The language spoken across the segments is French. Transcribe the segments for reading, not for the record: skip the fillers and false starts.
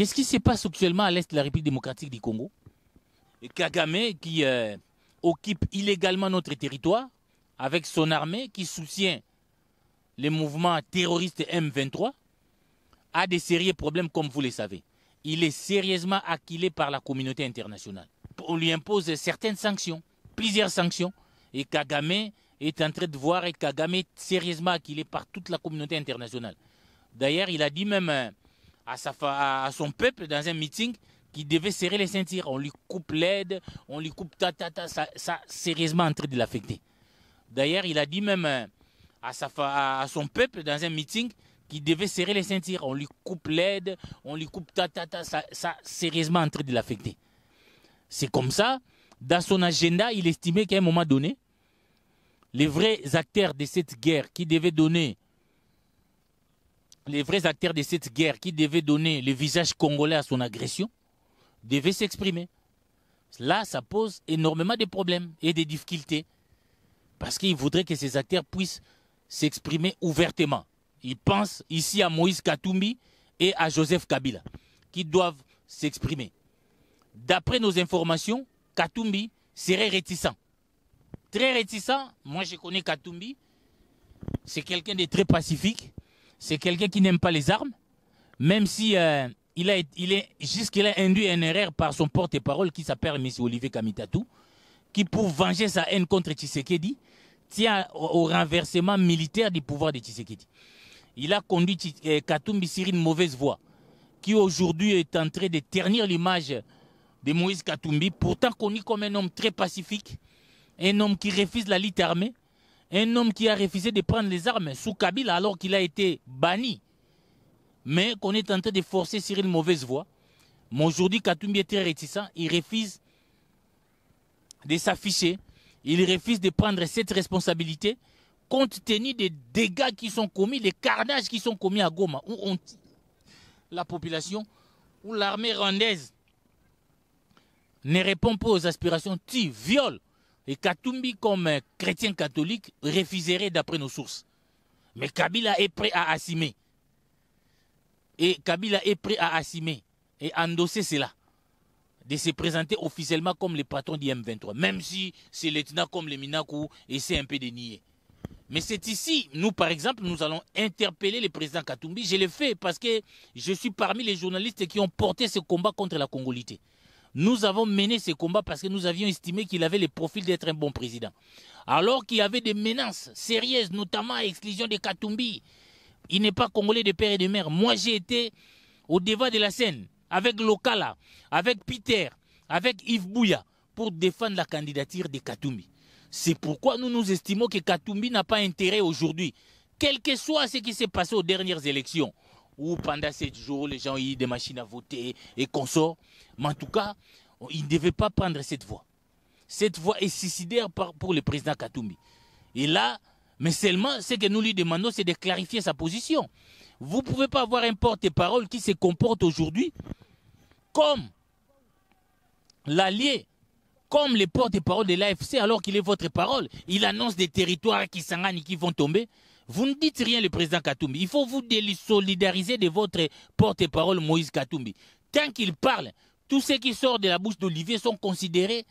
Qu'est-ce qui se passe actuellement à l'est de la République démocratique du Congo? Et Kagame qui occupe illégalement notre territoire avec son armée qui soutient les mouvements terroristes M23 a des sérieux problèmes comme vous le savez. Il est sérieusement acculé par la communauté internationale. On lui impose certaines sanctions, plusieurs sanctions. Et Kagame est en train de voir et Kagame est sérieusement acculé par toute la communauté internationale. D'ailleurs, il a dit même à son peuple dans un meeting qu'il devait serrer les ceintures. On lui coupe l'aide, on lui coupe ça sérieusement en train de l'affecter. D'ailleurs, il a dit même à son peuple dans un meeting qu'il devait serrer les ceintures. On lui coupe l'aide, on lui coupe ça sérieusement en train de l'affecter. C'est comme ça, dans son agenda, il estimait qu'à un moment donné, les vrais acteurs de cette guerre qui devaient donner le visage congolais à son agression devaient s'exprimer. Là, ça pose énormément de problèmes et de difficultés. Parce qu'il voudrait que ces acteurs puissent s'exprimer ouvertement. Il pense ici à Moïse Katumbi et à Joseph Kabila, qui doivent s'exprimer. D'après nos informations, Katumbi serait réticent. Très réticent. Moi, je connais Katumbi. C'est quelqu'un de très pacifique. C'est quelqu'un qui n'aime pas les armes. Même si il a induit une erreur par son porte-parole qui s'appelle M. Olivier Kamitatou, qui pour venger sa haine contre Tshisekedi, tient au renversement militaire du pouvoir de Tshisekedi. Il a conduit Katumbi sur une mauvaise voie, qui aujourd'hui est en train de ternir l'image de Moïse Katumbi, pourtant connu comme un homme très pacifique, un homme qui refuse la lutte armée, un homme qui a refusé de prendre les armes sous Kabila alors qu'il a été banni, mais qu'on est en train de forcer sur une mauvaise voie. Mais aujourd'hui, Katumbi est très réticent, il refuse de s'afficher, il refuse de prendre cette responsabilité compte tenu des dégâts qui sont commis, les carnages qui sont commis à Goma, où la population, où l'armée rwandaise ne répond pas aux aspirations, tue, viole. Et Katumbi, comme chrétien catholique, refuserait d'après nos sources. Mais Kabila est prêt à assumer. Et Kabila est prêt à assumer et endosser cela. De se présenter officiellement comme le patron du M23. Même si c'est lieutenant comme le Minakou essaie un peu de nier. Mais c'est ici, nous par exemple, nous allons interpeller le président Katumbi. Je le fais parce que je suis parmi les journalistes qui ont porté ce combat contre la congolité. Nous avons mené ce combat parce que nous avions estimé qu'il avait le profil d'être un bon président. Alors qu'il y avait des menaces sérieuses, notamment à l'exclusion de Katumbi. Il n'est pas congolais de père et de mère. Moi, j'ai été au devant de la scène avec Lokala, avec Peter, avec Yves Bouya pour défendre la candidature de Katumbi. C'est pourquoi nous estimons que Katumbi n'a pas intérêt aujourd'hui, quel que soit ce qui s'est passé aux dernières élections, où pendant 7 jours, les gens ont eu des machines à voter et consorts. Mais en tout cas, il ne devait pas prendre cette voie. Cette voie est suicidaire pour le président Katumbi. Et là, mais seulement, ce que nous lui demandons, c'est de clarifier sa position. Vous ne pouvez pas avoir un porte-parole qui se comporte aujourd'hui comme l'allié, comme les porte-parole de l'AFC, alors qu'il est votre parole. Il annonce des territoires qui vont tomber. Vous ne dites rien, le président Katumbi. Il faut vous désolidariser de votre porte-parole Moïse Katumbi. Tant qu'il parle, tout ce qui sort de la bouche d'Olivier sont considérés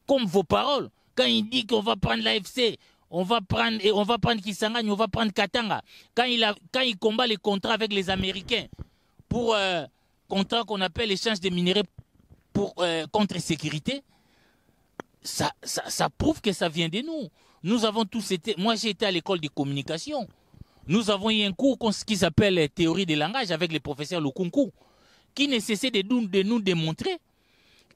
comme vos paroles. Quand il dit qu'on va prendre l'AFC, on va prendre Kisangani, on va prendre Katanga. Quand il combat les contrats avec les Américains pour contrat qu'on appelle échange de minerais pour contre-sécurité, ça prouve que ça vient de nous. Nous avons tous été... Moi, j'ai été à l'école de communication. Nous avons eu un cours qui s'appelle théorie des langages avec le professeur Lukunku, qui ne cessait de nous démontrer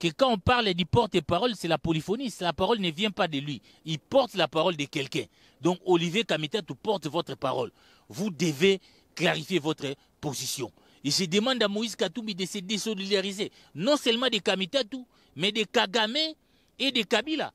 que quand on parle du porte-parole, c'est la polyphonie. La parole ne vient pas de lui. Il porte la parole de quelqu'un. Donc, Olivier Kamitatou porte votre parole. Vous devez clarifier votre position. Et je demande à Moïse Katumbi de se désolidariser, non seulement de Kamitatou, mais de Kagame et de Kabila.